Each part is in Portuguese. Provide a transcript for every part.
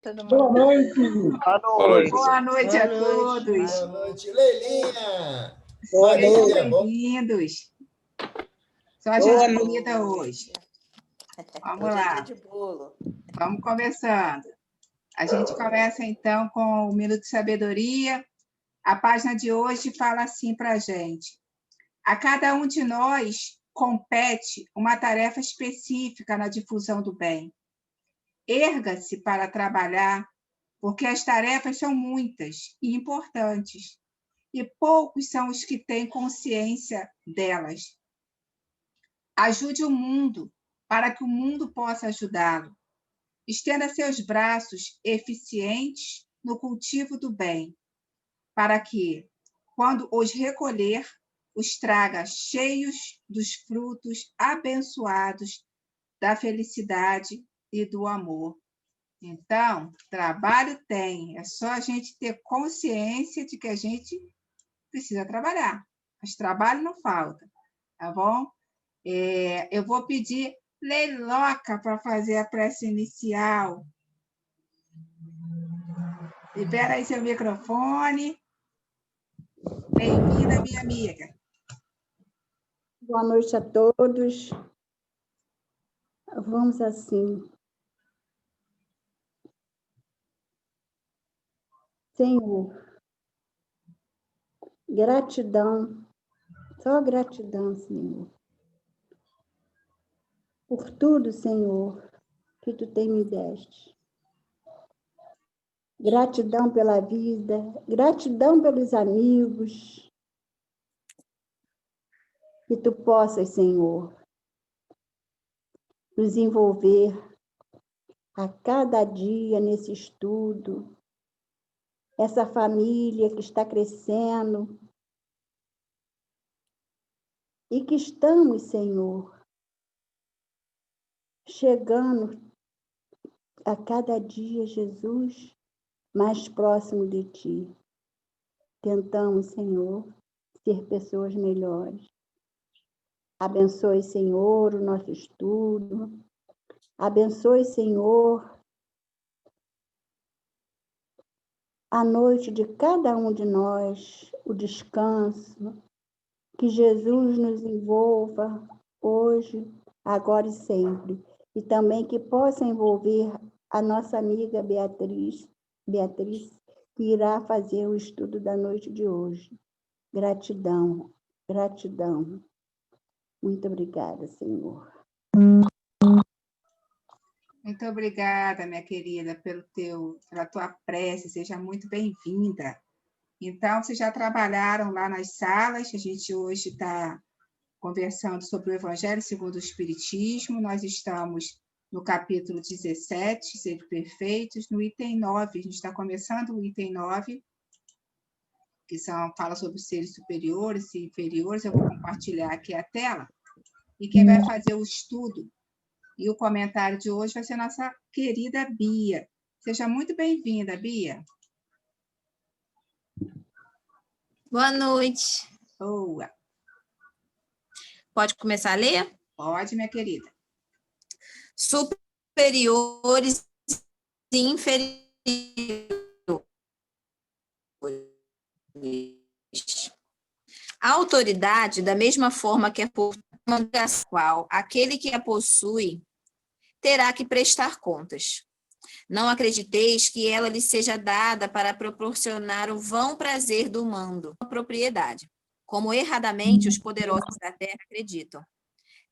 Todo mundo. Boa noite. Boa Boa noite. noite. Boa noite a todos. Boa noite, Leilinha. Boa Sejam noite. bem-vindos. Só Boa gente noite. bonita hoje. Vamos Hoje é lá, dia de bolo. vamos começando. A gente começa então com o Minuto de Sabedoria. A página de hoje fala assim para a gente: a cada um de nós compete uma tarefa específica na difusão do bem. Erga-se para trabalhar, porque as tarefas são muitas e importantes, e poucos são os que têm consciência delas. Ajude o mundo, para que o mundo possa ajudá-lo. Estenda seus braços eficientes no cultivo do bem, para que, quando os recolher, os traga cheios dos frutos abençoados da felicidade e do amor. Então, trabalho tem, é só a gente ter consciência de que a gente precisa trabalhar, mas trabalho não falta, tá bom? Eu vou pedir Leiloca para fazer a prece inicial. Libera aí seu microfone. Bem-vinda, minha amiga. Boa noite a todos. Vamos assim. Senhor, gratidão, só gratidão, Senhor, por tudo, Senhor, que Tu tem me deste. Gratidão pela vida, gratidão pelos amigos, que Tu possas, Senhor, nos envolver a cada dia nesse estudo, essa família que está crescendo e que estamos, Senhor, chegando a cada dia, Jesus, mais próximo de Ti. Tentamos, Senhor, ser pessoas melhores. Abençoe, Senhor, o nosso estudo. Abençoe, Senhor, a noite de cada um de nós, o descanso. Que Jesus nos envolva hoje, agora e sempre. E também que possa envolver a nossa amiga Beatriz, que irá fazer o estudo da noite de hoje. Gratidão, gratidão. Muito obrigada, Senhor. Muito obrigada, minha querida, pela tua prece. Seja muito bem-vinda. Então, vocês já trabalharam lá nas salas. A gente hoje está conversando sobre o Evangelho segundo o Espiritismo. Nós estamos no capítulo 17, Seres Perfeitos, no item 9. A gente está começando o item 9, que fala sobre os seres superiores e inferiores. Eu vou compartilhar aqui a tela. E quem vai fazer o estudo e o comentário de hoje vai ser a nossa querida Bia. Seja muito bem-vinda, Bia. Boa noite. Boa. Pode começar a ler? Pode, minha querida. Superiores e inferiores. A autoridade, da mesma forma que é por qual aquele que a possui terá que prestar contas. Não acrediteis que ela lhe seja dada para proporcionar o vão prazer do mando, a propriedade, como erradamente os poderosos da terra acreditam.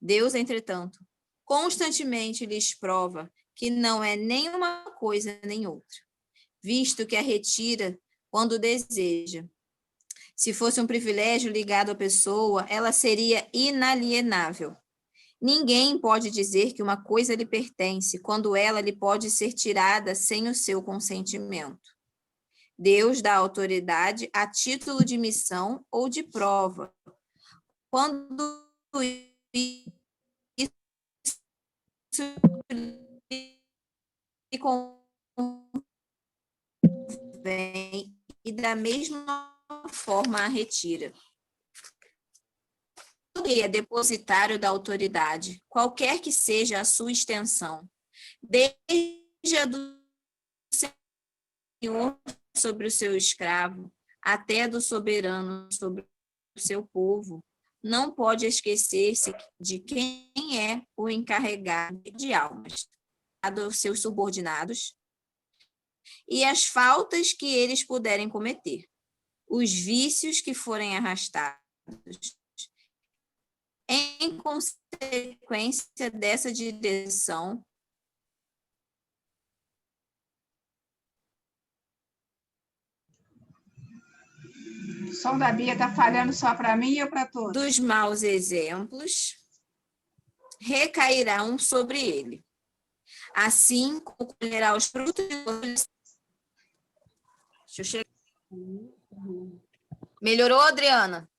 Deus, entretanto, constantemente lhes prova que não é nem uma coisa nem outra, visto que a retira quando deseja. Se fosse um privilégio ligado à pessoa, ela seria inalienável. Ninguém pode dizer que uma coisa lhe pertence quando ela lhe pode ser tirada sem o seu consentimento. Deus dá autoridade a título de missão ou de prova. Quando isso lhe convém e da mesma forma a retira. Ele é depositário da autoridade, qualquer que seja a sua extensão, desde a do senhor sobre o seu escravo, até do soberano sobre o seu povo, não pode esquecer-se de quem é o encarregado de almas, aos seus subordinados, e as faltas que eles puderem cometer, os vícios que forem arrastados. Em consequência dessa direção, O som da Bia está falhando só para mim ou para todos? dos maus exemplos, recairão sobre ele. Assim como colherá os frutos de... Deixa eu chegar. Melhorou, Adriana?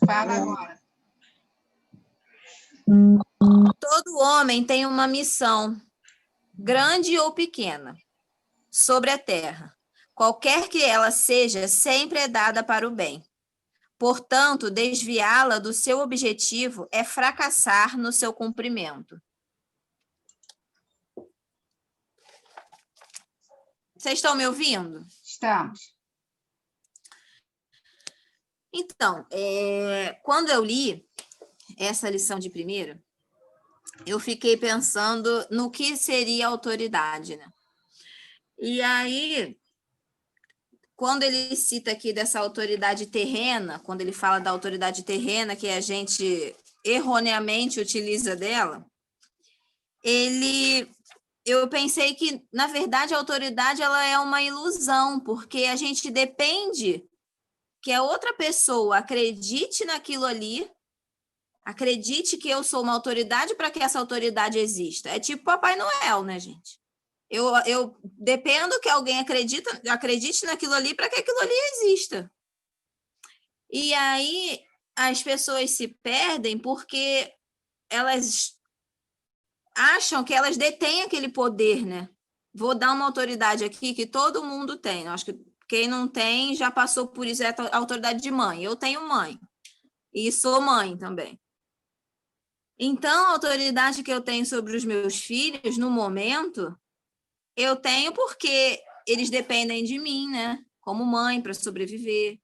Fala agora. Todo homem tem uma missão, grande ou pequena, sobre a terra. Qualquer que ela seja, sempre é dada para o bem. Portanto, desviá-la do seu objetivo é fracassar no seu cumprimento. Vocês estão me ouvindo? Estamos. Então, quando eu li essa lição de primeira, eu fiquei pensando no que seria autoridade, né? E aí, quando ele cita aqui dessa autoridade terrena, quando ele fala da autoridade terrena, que a gente erroneamente utiliza dela, eu pensei que, na verdade, a autoridade ela é uma ilusão, porque a gente depende que a outra pessoa acredite naquilo ali, acredite que eu sou uma autoridade para que essa autoridade exista. É tipo Papai Noel, né, gente? Eu dependo que alguém acredite naquilo ali para que aquilo ali exista. E aí as pessoas se perdem porque elas acham que elas detêm aquele poder, né? Vou dar uma autoridade aqui que todo mundo tem. Acho que quem não tem já passou por isso, é a autoridade de mãe. Eu tenho mãe e sou mãe também. Então, a autoridade que eu tenho sobre os meus filhos, no momento, eu tenho porque eles dependem de mim, né? Como mãe, para sobreviver.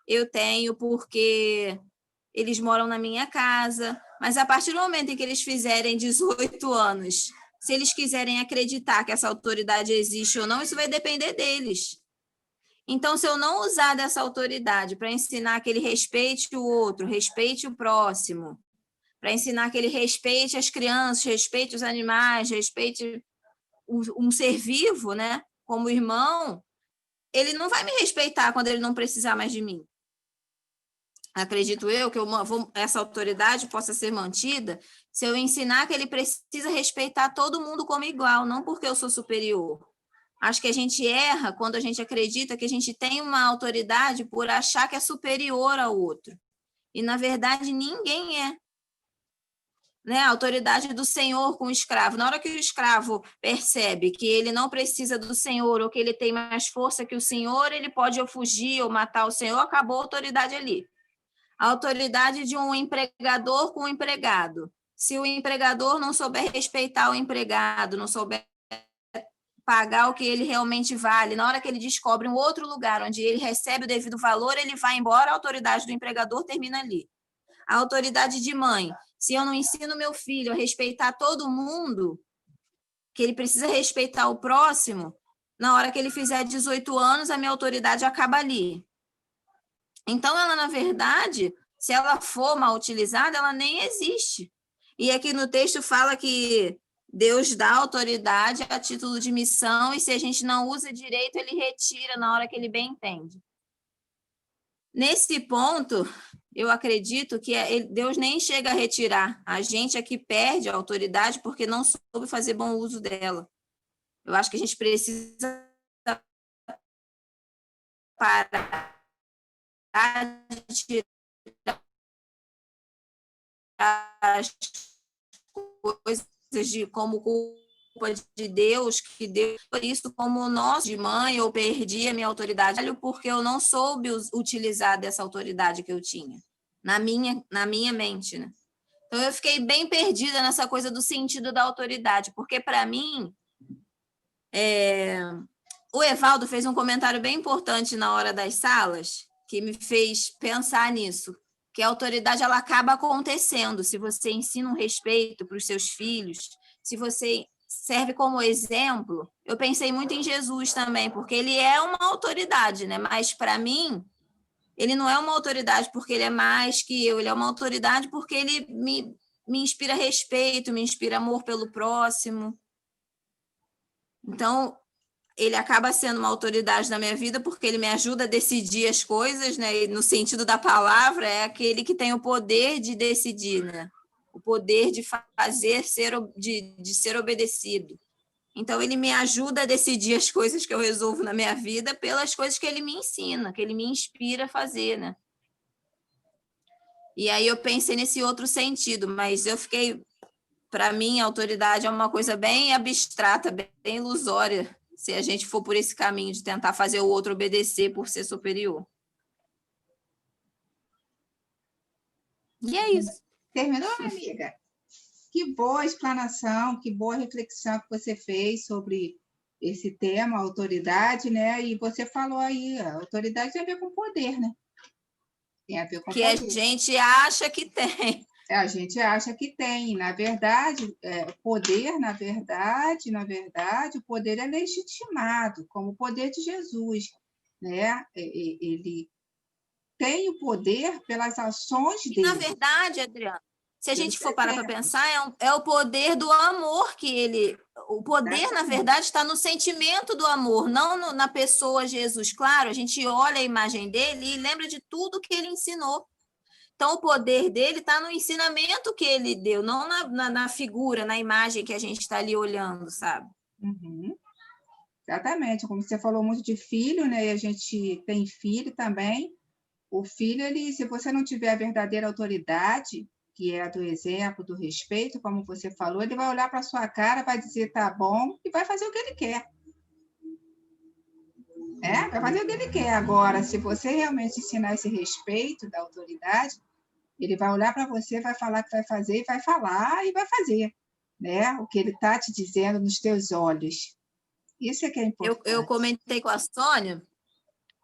Eu tenho porque eles moram na minha casa. Mas a partir do momento em que eles fizerem 18 anos, se eles quiserem acreditar que essa autoridade existe ou não, isso vai depender deles. Então, se eu não usar dessa autoridade para ensinar que ele respeite o outro, respeite o próximo, para ensinar que ele respeite as crianças, respeite os animais, respeite um ser vivo, né, como irmão, ele não vai me respeitar quando ele não precisar mais de mim. Acredito eu que essa autoridade possa ser mantida se eu ensinar que ele precisa respeitar todo mundo como igual, não porque eu sou superior. Acho que a gente erra quando a gente acredita que a gente tem uma autoridade por achar que é superior ao outro. E, na verdade, ninguém é. Né? A autoridade do senhor com o escravo. Na hora que o escravo percebe que ele não precisa do senhor ou que ele tem mais força que o senhor, ele pode ou fugir ou matar o senhor, acabou a autoridade ali. A autoridade de um empregador com o empregado. Se o empregador não souber respeitar o empregado, não souber pagar o que ele realmente vale, na hora que ele descobre um outro lugar onde ele recebe o devido valor, ele vai embora, a autoridade do empregador termina ali. A autoridade de mãe, se eu não ensino meu filho a respeitar todo mundo, que ele precisa respeitar o próximo, na hora que ele fizer 18 anos, a minha autoridade acaba ali. Então, ela, na verdade, se ela for mal utilizada, ela nem existe. E aqui no texto fala que Deus dá autoridade a título de missão, e se a gente não usa direito, ele retira na hora que ele bem entende. Nesse ponto, eu acredito que Deus nem chega a retirar. A gente aqui perde a autoridade porque não soube fazer bom uso dela. Eu acho que a gente precisa parar de tirar as coisas como culpa de Deus, que Deus por isso como nós de mãe, eu perdi a minha autoridade porque eu não soube utilizar dessa autoridade que eu tinha na minha mente, né? Então eu fiquei bem perdida nessa coisa do sentido da autoridade, porque para mim O Evaldo fez um comentário bem importante na hora das salas, que me fez pensar nisso, que a autoridade ela acaba acontecendo se você ensina um respeito para os seus filhos, se você serve como exemplo. Eu pensei muito em Jesus também, porque ele é uma autoridade, né? Mas, para mim, ele não é uma autoridade porque ele é mais que eu, ele é uma autoridade porque ele me inspira respeito, me inspira amor pelo próximo. Então, ele acaba sendo uma autoridade na minha vida porque ele me ajuda a decidir as coisas, né? E no sentido da palavra, é aquele que tem o poder de decidir, né? O poder de fazer, de ser obedecido. Então, ele me ajuda a decidir as coisas que eu resolvo na minha vida pelas coisas que ele me ensina, que ele me inspira a fazer, né? E aí eu pensei nesse outro sentido, mas eu fiquei... Para mim, a autoridade é uma coisa bem abstrata, bem ilusória, se a gente for por esse caminho de tentar fazer o outro obedecer por ser superior. E é isso. Terminou, minha amiga? Que boa explanação, que boa reflexão que você fez sobre esse tema, autoridade, né? E você falou aí, a autoridade tem a ver com poder, né? Tem a ver com que poder. A gente acha que tem. A gente acha que tem. Na verdade, poder, na verdade, o poder é legitimado, como o poder de Jesus, né? Ele tem o poder pelas ações dele. Na verdade, Adriana, se a gente for parar para pensar, é o poder do amor que ele... O poder, na verdade, está no sentimento do amor, não na pessoa Jesus. Claro, a gente olha a imagem dele e lembra de tudo que ele ensinou. Então, o poder dele está no ensinamento que ele deu, não na figura, na imagem que a gente está ali olhando, sabe? Uhum. Exatamente. Como você falou muito de filho, né? E a gente tem filho também. O filho, se você não tiver a verdadeira autoridade, que é a do exemplo, do respeito, como você falou, ele vai olhar para a sua cara, vai dizer tá bom e vai fazer o que ele quer. Vai fazer o que ele quer. Agora, se você realmente ensinar esse respeito da autoridade, ele vai olhar para você, vai falar que vai fazer, e vai falar e vai fazer, né? O que ele está te dizendo nos teus olhos. Isso é que é importante. Eu comentei com a Sônia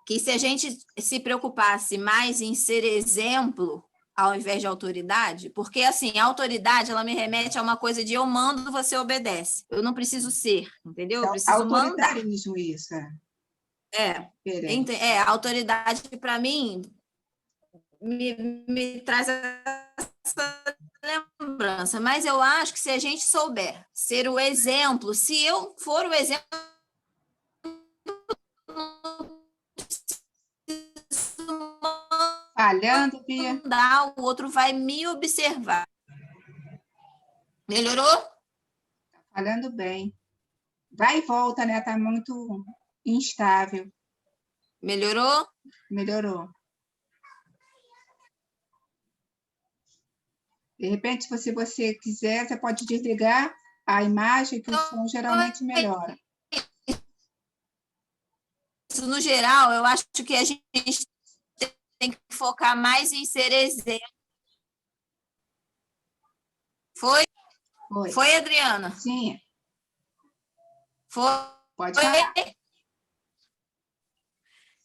que se a gente se preocupasse mais em ser exemplo ao invés de autoridade, porque, assim, a autoridade, ela me remete a uma coisa de eu mando, você obedece. Eu não preciso ser, entendeu? Eu preciso mandar. Autoritarismo, isso. A autoridade, para mim, me traz essa lembrança. Mas eu acho que se a gente souber ser o exemplo, se eu for o exemplo, falhando, Bia. O outro vai me observar. Melhorou? Tá falhando bem. Vai e volta, né? Tá muito instável. Melhorou? Melhorou. De repente, se você quiser, você pode desligar a imagem, que o som geralmente melhora. No geral, eu acho que a gente tem que focar mais em ser exemplo. Foi? Foi, Adriana? Sim. Foi? Pode falar.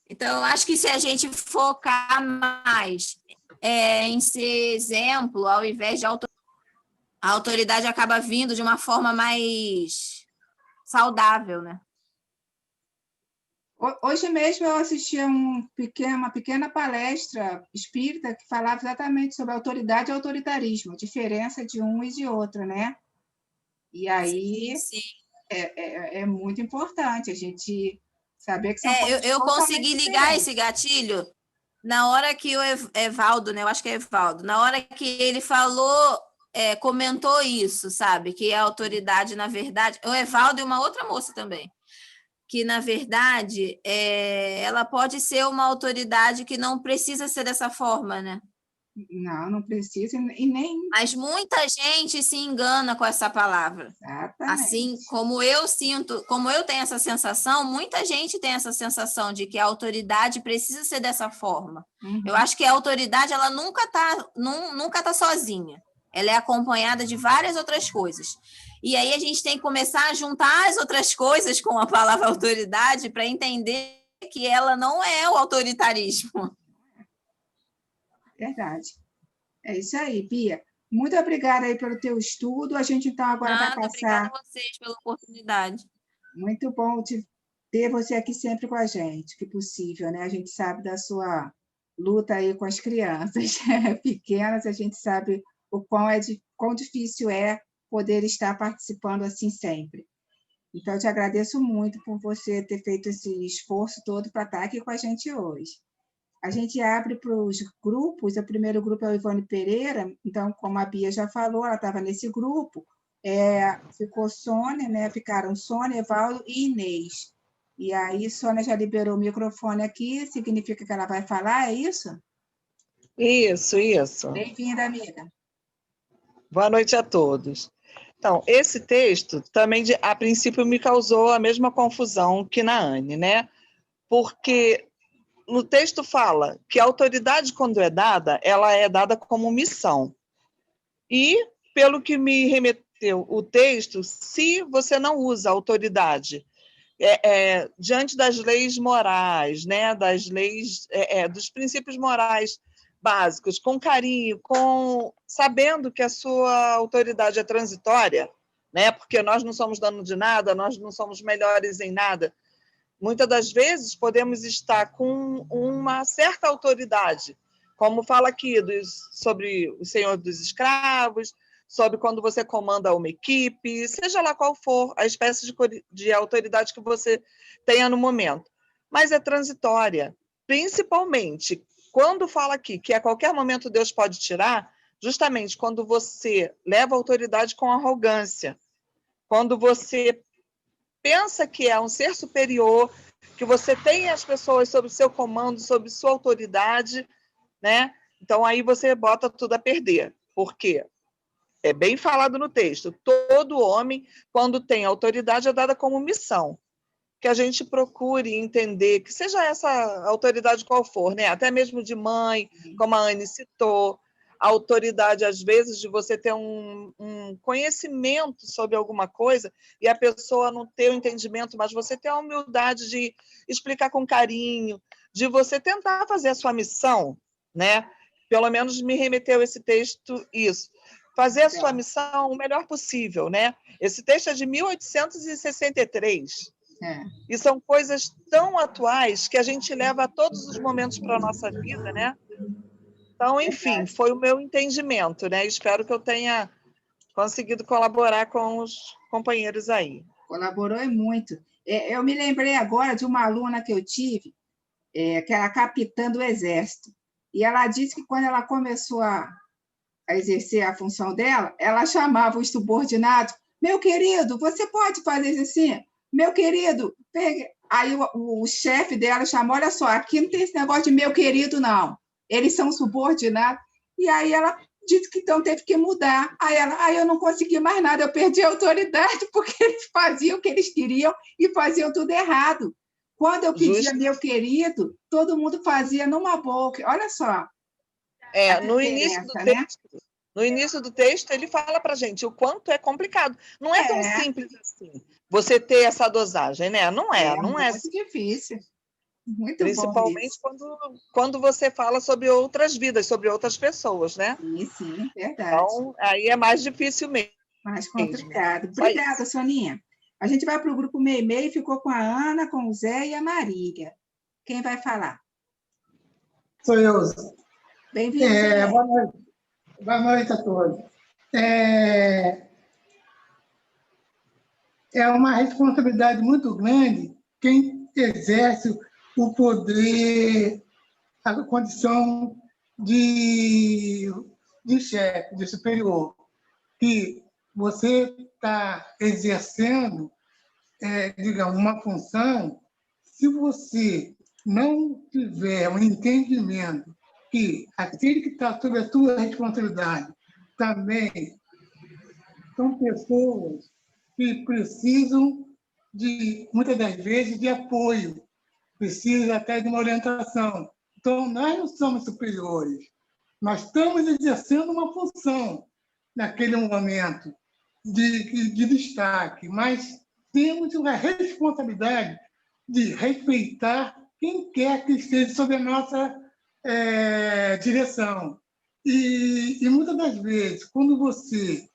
Então, eu acho que se a gente focar mais em ser exemplo, ao invés de autoridade, a autoridade acaba vindo de uma forma mais saudável, né? Hoje mesmo eu assisti uma pequena palestra espírita que falava exatamente sobre autoridade e autoritarismo, a diferença de um e de outro, né? E aí sim. É muito importante a gente saber que são eu consegui ligar esse gatilho na hora que o Evaldo, né? Eu acho que é Evaldo, na hora que ele falou, comentou isso, sabe? Que a autoridade, na verdade, o Evaldo e uma outra moça também, que, na verdade, ela pode ser uma autoridade que não precisa ser dessa forma, né? Não precisa e nem... Mas muita gente se engana com essa palavra. Exatamente. Assim como eu sinto, como eu tenho essa sensação, muita gente tem essa sensação de que a autoridade precisa ser dessa forma. Uhum. Eu acho que a autoridade ela nunca tá sozinha. Ela é acompanhada de várias outras coisas. E aí a gente tem que começar a juntar as outras coisas com a palavra autoridade para entender que ela não é o autoritarismo. Verdade. É isso aí, Bia. Muito obrigada aí pelo teu estudo. A gente, então, agora vai Nada, obrigada passar. a vocês pela oportunidade. Muito bom ter você aqui sempre com a gente, que possível, né? A gente sabe da sua luta aí com as crianças pequenas, a gente sabe o quão difícil é poder estar participando assim sempre. Então, eu te agradeço muito por você ter feito esse esforço todo para estar aqui com a gente hoje. A gente abre para os grupos, o primeiro grupo é o Ivone Pereira, então, como a Bia já falou, ela estava nesse grupo, ficou Sônia, né? Ficaram Sônia, Evaldo e Inês. E aí, Sônia já liberou o microfone aqui, significa que ela vai falar, é isso? Isso. Bem-vinda, amiga. Boa noite a todos. Então, esse texto também, a princípio, me causou a mesma confusão que na Anne, né? Porque no texto fala que a autoridade, quando é dada, ela é dada como missão. E, pelo que me remeteu o texto, se você não usa a autoridade diante das leis morais, né, das leis, dos princípios morais básicos, com carinho, sabendo que a sua autoridade é transitória, né, porque nós não somos dono de nada, nós não somos melhores em nada. Muitas das vezes podemos estar com uma certa autoridade, como fala aqui sobre o senhor dos escravos, sobre quando você comanda uma equipe, seja lá qual for a espécie de autoridade que você tenha no momento. Mas é transitória, principalmente quando fala aqui que a qualquer momento Deus pode tirar, justamente quando você leva a autoridade com arrogância, quando você pensa que é um ser superior, que você tem as pessoas sob seu comando, sob sua autoridade, né? Então aí você bota tudo a perder. Por quê? É bem falado no texto. Todo homem, quando tem autoridade, é dada como missão. Que a gente procure entender, que seja essa autoridade qual for, né? Até mesmo de mãe, como a Anne citou, a autoridade, às vezes, de você ter um conhecimento sobre alguma coisa e a pessoa não ter o entendimento, mas você ter a humildade de explicar com carinho, de você tentar fazer a sua missão, né? Pelo menos me remeteu esse texto isso. Fazer a sua missão o melhor possível, né? Esse texto é de 1863. E são coisas tão atuais que a gente leva a todos os momentos para a nossa vida, né? Então, enfim, foi o meu entendimento, né? Espero que eu tenha conseguido colaborar com os companheiros aí. Colaborou muito. Eu me lembrei agora de uma aluna que eu tive, que era capitã do Exército. E ela disse que quando ela começou a exercer a função dela, ela chamava os subordinados, meu querido, você pode fazer isso assim? Meu querido, pegue. Aí o chefe dela chamou, olha só, aqui não tem esse negócio de meu querido, não. Eles são subordinados. E aí ela disse que então teve que mudar. Aí ela, eu não consegui mais nada, eu perdi a autoridade, porque eles faziam o que eles queriam e faziam tudo errado. Quando eu pedia meu querido, todo mundo fazia numa boca. Olha só. No início do texto, né? No início do texto, ele fala para a gente o quanto é complicado. Não é tão simples assim você ter essa dosagem, né? Não é muito difícil. Muito principalmente quando você fala sobre outras vidas, sobre outras pessoas, né? Sim, verdade. Então, aí é mais difícil mesmo. Mais complicado. Obrigada, Soninha. A gente vai para o grupo Meimei e ficou com a Ana, com o Zé e a Marília. Quem vai falar? Sou eu. Bem-vindo. Boa noite. Boa noite a todos. É uma responsabilidade muito grande quem exerce o poder, a condição de chefe, de superior, que você está exercendo, digamos, uma função, se você não tiver um entendimento que aquele que está sob a sua responsabilidade também são pessoas que precisam, muitas das vezes, de apoio, precisam até de uma orientação. Então, nós não somos superiores, nós estamos exercendo uma função naquele momento. de destaque, mas temos a responsabilidade de respeitar quem quer que esteja sob a nossa direção. E muitas das vezes, quando você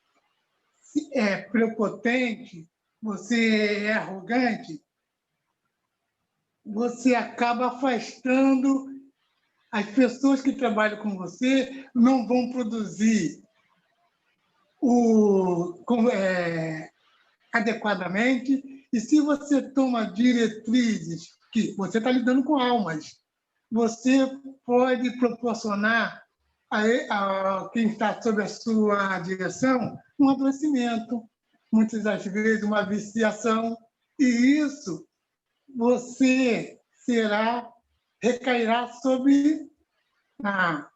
é prepotente, você é arrogante, você acaba afastando as pessoas que trabalham com você, não vão produzir adequadamente. E se você toma diretrizes, que você está lidando com almas, você pode proporcionar a quem está sob a sua direção um adoecimento, muitas das vezes uma viciação, e isso você recairá sobre a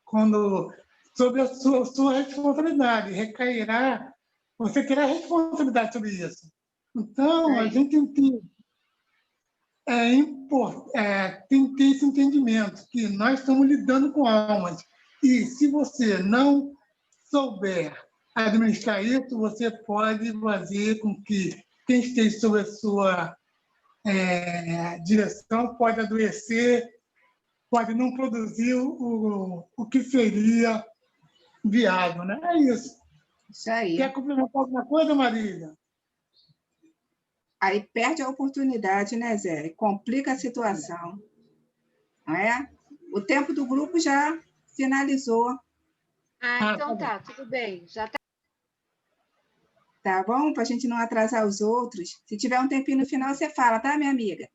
sua responsabilidade, recairá, você terá responsabilidade sobre isso. Então, a gente tem que ter esse entendimento, que nós estamos lidando com almas. E se você não souber administrar isso, você pode fazer com que quem esteja sob a sua direção pode adoecer, pode não produzir o que seria viável, né? É isso. Isso aí. Quer complementar alguma coisa, Marília? Aí perde a oportunidade, né, Zé? Complica a situação. Não é? O tempo do grupo já finalizou. Então tá, tudo bem. Já tá. Tá bom? Para a gente não atrasar os outros. Se tiver um tempinho no final, você fala, tá, minha amiga?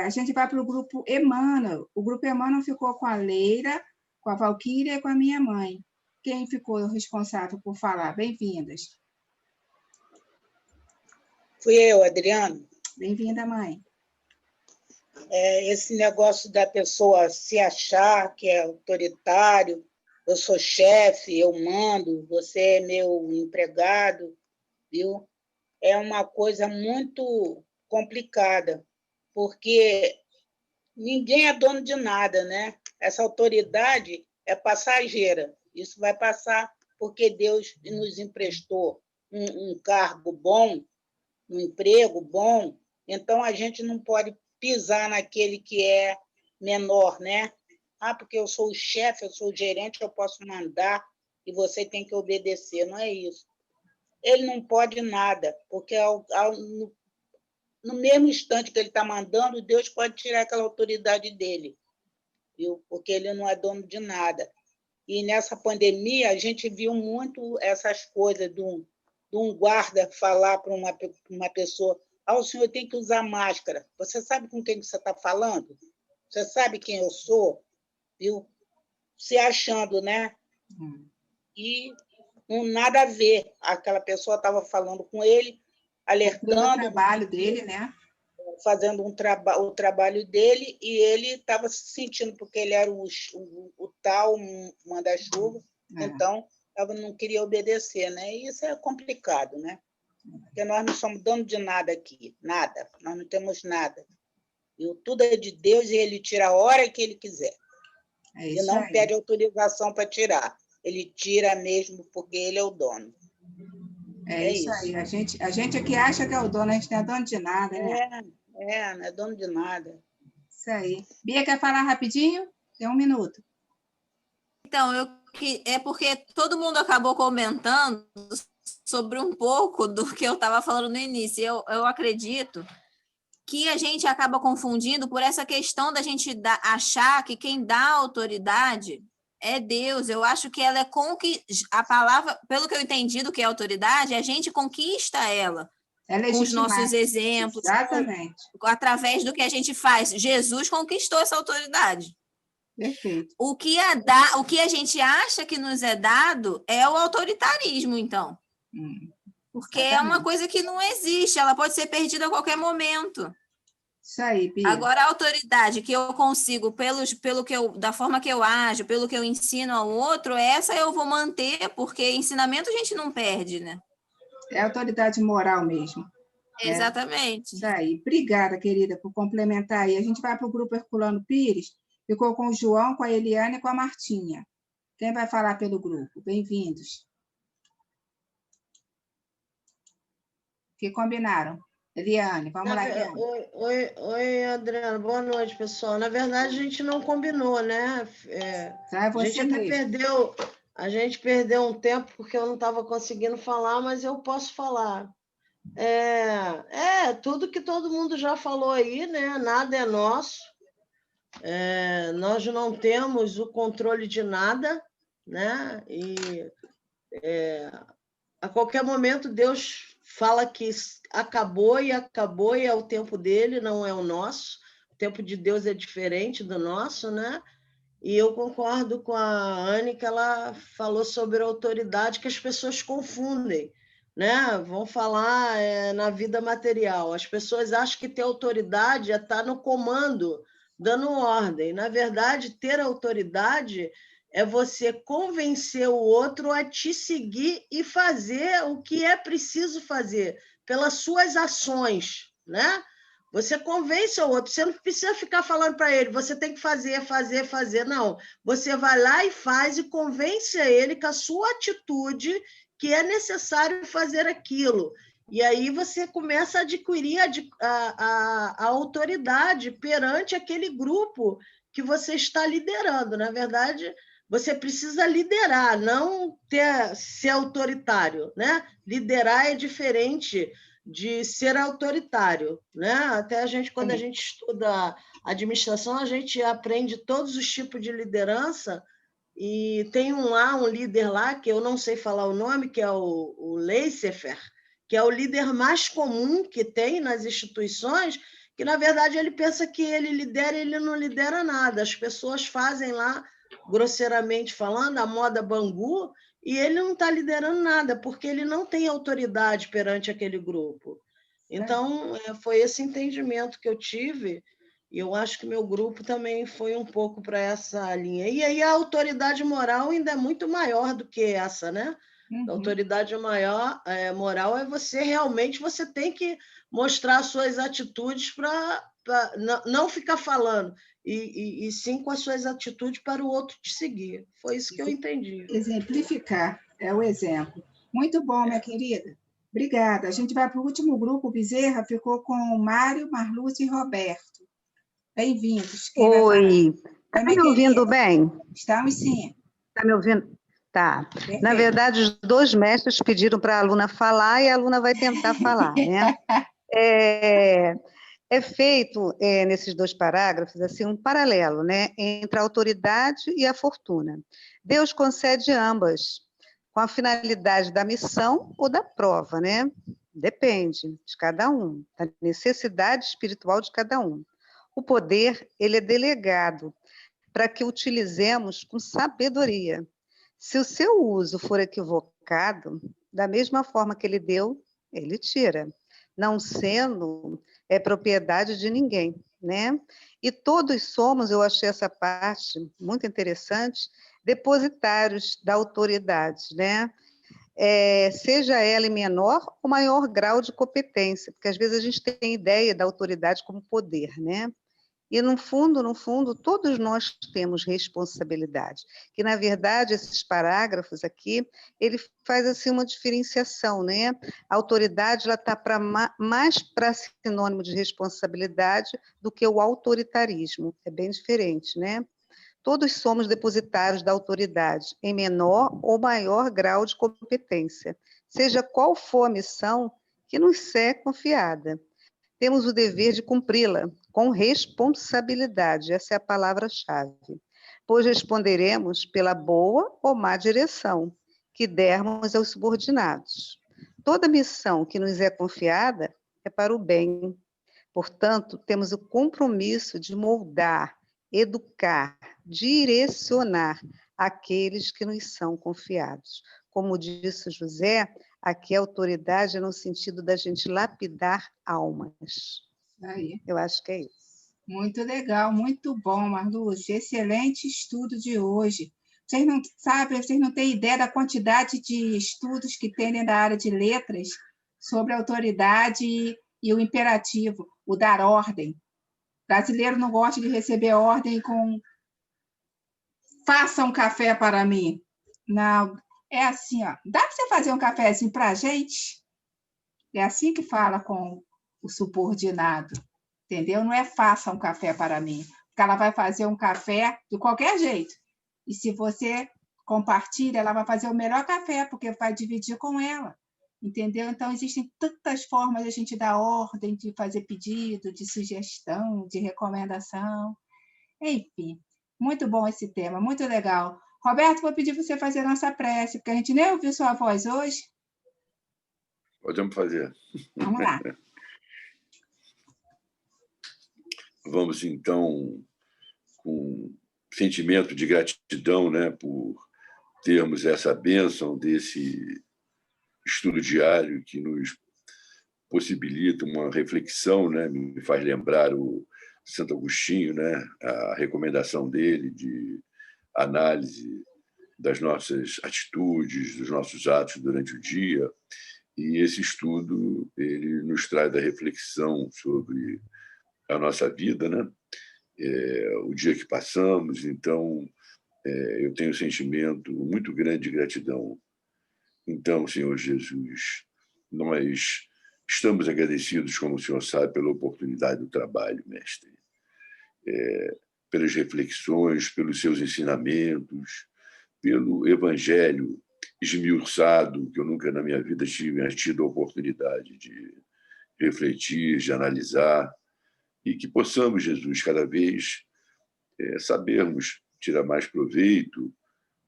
A gente vai para o grupo Emmanuel. O grupo Emmanuel ficou com a Leira, com a Valquíria e com a minha mãe. Quem ficou responsável por falar? Bem-vindas. Fui eu, Adriana. Bem-vinda, mãe. Esse negócio da pessoa se achar que é autoritário, eu sou chefe, eu mando, você é meu empregado, viu? É uma coisa muito complicada, porque ninguém é dono de nada, né? Essa autoridade é passageira. Isso vai passar porque Deus nos emprestou um cargo bom, um emprego bom, então a gente não pode pisar naquele que é menor, né? Porque eu sou o chefe, eu sou o gerente, eu posso mandar e você tem que obedecer. Não é isso. Ele não pode nada, porque no mesmo instante que ele está mandando, Deus pode tirar aquela autoridade dele, viu? Porque ele não é dono de nada. E nessa pandemia, a gente viu muito essas coisas de um guarda falar para uma pessoa: o senhor tem que usar máscara. Você sabe com quem você está falando? Você sabe quem eu sou? Viu? Se achando, né? E nada a ver. Aquela pessoa estava falando com ele, alertando. O trabalho dele, né? Fazendo o trabalho dele, e ele estava se sentindo, porque ele era o tal manda-chuva, então não queria obedecer, né? E isso é complicado, né? Porque nós não somos dono de nada aqui, nada, nós não temos nada. E tudo é de Deus e ele tira a hora que ele quiser. E não pede autorização para tirar, ele tira mesmo porque ele é o dono. É isso aí, a gente é que acha que é o dono, a gente não é dono de nada, né? Não é dono de nada. Isso aí. Bia, quer falar rapidinho? Tem 1 minuto. Então, é porque todo mundo acabou comentando sobre um pouco do que eu estava falando no início. Eu acredito que a gente acaba confundindo por essa questão da gente achar que quem dá autoridade é Deus. Eu acho que ela a palavra, pelo que eu entendi do que é autoridade, a gente conquista ela. Com os nossos exemplos, através do que a gente faz. Jesus conquistou essa autoridade. Perfeito. O que a gente acha que nos é dado é o autoritarismo, então. Porque é uma coisa que não existe, ela pode ser perdida a qualquer momento. Isso aí, Bia. Agora, a autoridade que eu consigo, da forma que eu ajo, pelo que eu ensino ao outro, essa eu vou manter, porque ensinamento a gente não perde, né? É autoridade moral mesmo. Exatamente. Isso aí. Obrigada, querida, por complementar aí. A gente vai para o grupo Herculano Pires, ficou com o João, com a Eliane e com a Martinha. Quem vai falar pelo grupo? Bem-vindos. que combinaram. Eliane, vamos lá, Eliane. Oi, Adriana. Boa noite, pessoal. Na verdade, a gente não combinou, né? Só você mesmo. A gente perdeu um tempo porque eu não estava conseguindo falar, mas eu posso falar. Tudo que todo mundo já falou aí, né? Nada é nosso. Nós não temos o controle de nada, né? E a qualquer momento Deus fala que acabou e é o tempo dele, não é o nosso. O tempo de Deus é diferente do nosso, né? E eu concordo com a Anne, que ela falou sobre a autoridade, que as pessoas confundem, né? Vão falar na vida material. As pessoas acham que ter autoridade é estar no comando, dando ordem. Na verdade, ter autoridade é você convencer o outro a te seguir e fazer o que é preciso fazer, pelas suas ações, né? Você convence o outro, você não precisa ficar falando para ele, você tem que fazer, não. Você vai lá e faz e convence ele com a sua atitude que é necessário fazer aquilo. E aí você começa a adquirir a autoridade perante aquele grupo que você está liderando. Na verdade, você precisa liderar, não ser autoritário, né? Liderar é diferente de ser autoritário, né? Até quando a gente estuda administração, a gente aprende todos os tipos de liderança, e tem um líder lá, que eu não sei falar o nome, que é o Leicester, que é o líder mais comum que tem nas instituições, que, na verdade, ele pensa que ele lidera e ele não lidera nada. As pessoas fazem lá, grosseiramente falando, a moda Bangu, e ele não está liderando nada, porque ele não tem autoridade perante aquele grupo. Então, foi esse entendimento que eu tive, e eu acho que meu grupo também foi um pouco para essa linha. E aí a autoridade moral ainda é muito maior do que essa, né? A autoridade moral é você tem que mostrar as suas atitudes para não ficar falando, e sim com as suas atitudes para o outro te seguir. Foi isso que eu entendi. Exemplificar, é o exemplo. Muito bom, minha querida. Obrigada. A gente vai para o último grupo. O Bezerra ficou com Mário, Marlúcia e Roberto. Bem-vindos. Oi. Está me ouvindo bem? Estamos sim. Está me ouvindo? Tá. Perfeito. Na verdade, os dois mestres pediram para a aluna falar e a aluna vai tentar falar, né? É feito nesses dois parágrafos assim um paralelo, né, entre a autoridade e a fortuna. Deus concede ambas, com a finalidade da missão ou da prova, né? Depende de cada um, da necessidade espiritual de cada um. O poder, ele é delegado para que o utilizemos com sabedoria. Se o seu uso for equivocado, da mesma forma que ele deu, ele tira, não sendo propriedade de ninguém, né? E todos somos, eu achei essa parte muito interessante, depositários da autoridade, né? Seja ela em menor ou maior grau de competência, porque às vezes a gente tem ideia da autoridade como poder, né? E, no fundo, todos nós temos responsabilidade. Que, na verdade, esses parágrafos aqui, ele faz assim, uma diferenciação, né? A autoridade está mais para sinônimo de responsabilidade do que o autoritarismo. É bem diferente, né? Todos somos depositários da autoridade, em menor ou maior grau de competência, seja qual for a missão que nos é confiada. Temos o dever de cumpri-la com responsabilidade, essa é a palavra-chave, pois responderemos pela boa ou má direção que dermos aos subordinados. Toda missão que nos é confiada é para o bem. Portanto, temos o compromisso de moldar, educar, direcionar aqueles que nos são confiados. Como disse José, aqui a autoridade é no sentido da gente lapidar almas. Aí. Eu acho que é isso. Muito legal, muito bom, Marlúcia. Excelente estudo de hoje. Vocês não sabem, vocês não têm ideia da quantidade de estudos que tem dentro da área de letras sobre a autoridade e o imperativo, o dar ordem. O brasileiro não gosta de receber ordem com faça um café para mim. Não, é assim, ó. Dá para você fazer um cafezinho para a gente? É assim que fala com o subordinado, entendeu? Não é faça um café para mim, porque ela vai fazer um café de qualquer jeito. E se você compartilha, ela vai fazer o melhor café, porque vai dividir com ela, entendeu? Então, existem tantas formas de a gente dar ordem, de fazer pedido, de sugestão, de recomendação. Enfim, muito bom esse tema, muito legal. Roberto, vou pedir para você fazer a nossa prece, porque a gente nem ouviu sua voz hoje. Podemos fazer. Vamos lá. Vamos, então, com sentimento de gratidão, né, por termos essa bênção desse estudo diário que nos possibilita uma reflexão, né, me faz lembrar o Santo Agostinho, né, a recomendação dele de análise das nossas atitudes, dos nossos atos durante o dia. E esse estudo ele nos traz a reflexão sobre a nossa vida, né? O dia que passamos. Então, eu tenho um sentimento muito grande de gratidão. Então, Senhor Jesus, nós estamos agradecidos, como o Senhor sabe, pela oportunidade do trabalho, Mestre, pelas reflexões, pelos seus ensinamentos, pelo Evangelho esmiuçado, que eu nunca na minha vida tive tido a oportunidade de refletir, de analisar, e que possamos, Jesus, cada vez sabermos tirar mais proveito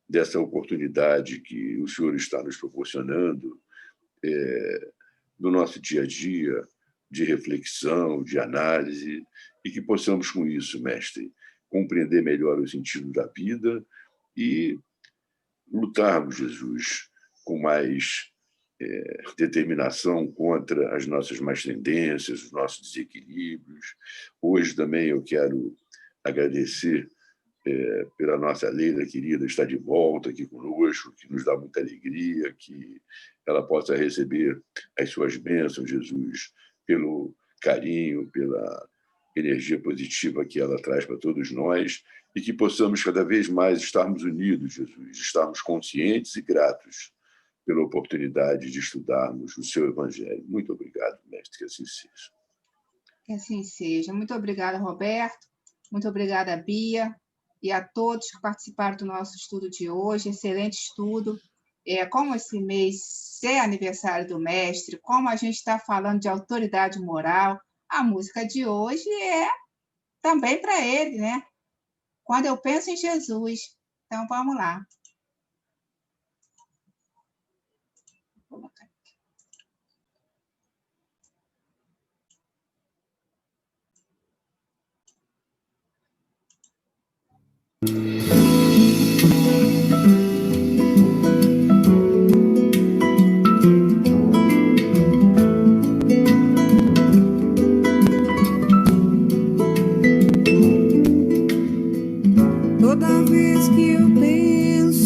dessa oportunidade que o Senhor está nos proporcionando no nosso dia a dia, de reflexão, de análise, e que possamos, com isso, Mestre, compreender melhor o sentido da vida e lutarmos, Jesus, com mais determinação contra as nossas más tendências, os nossos desequilíbrios. Hoje também eu quero agradecer pela nossa Leila querida estar de volta aqui conosco, que nos dá muita alegria, que ela possa receber as suas bênçãos, Jesus, pelo carinho, pela energia positiva que ela traz para todos nós, e que possamos cada vez mais estarmos unidos, Jesus, estarmos conscientes e gratos pela oportunidade de estudarmos o seu Evangelho. Muito obrigado, mestre, que assim seja. Que assim seja. Muito obrigada, Roberto. Muito obrigada, Bia, e a todos que participaram do nosso estudo de hoje. Excelente estudo. Como esse mês é aniversário do mestre, como a gente está falando de autoridade moral, a música de hoje é também para ele, né? Quando eu penso em Jesus. Então, vamos lá. Vou colocar aqui. Toda vez que eu penso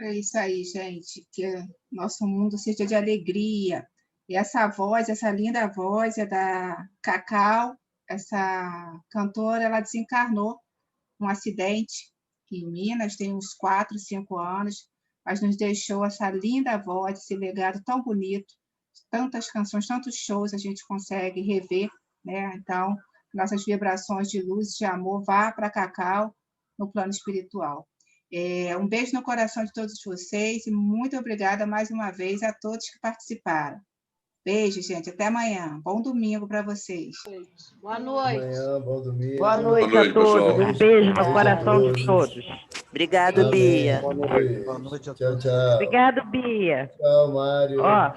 É isso aí, gente. Que nosso mundo seja de alegria. E essa voz, essa linda voz é da Cacau. Essa cantora, ela desencarnou num acidente em Minas, tem uns 4, 5 anos, mas nos deixou essa linda voz, esse legado tão bonito, tantas canções, tantos shows a gente consegue rever, né? Então, nossas vibrações de luz, de amor, vá para Cacau no plano espiritual. Um beijo no coração de todos vocês e muito obrigada mais uma vez a todos que participaram. Beijo, gente. Até amanhã. Bom domingo para vocês. Boa noite. Amanhã, bom domingo. Boa noite Boa noite, a todos. pessoal. Um beijo no Beijo a coração de todos. todos. Obrigado, Amém. Bia. Boa noite a todos. Tchau, tchau. Obrigado, Bia. Tchau, Mário. Ó,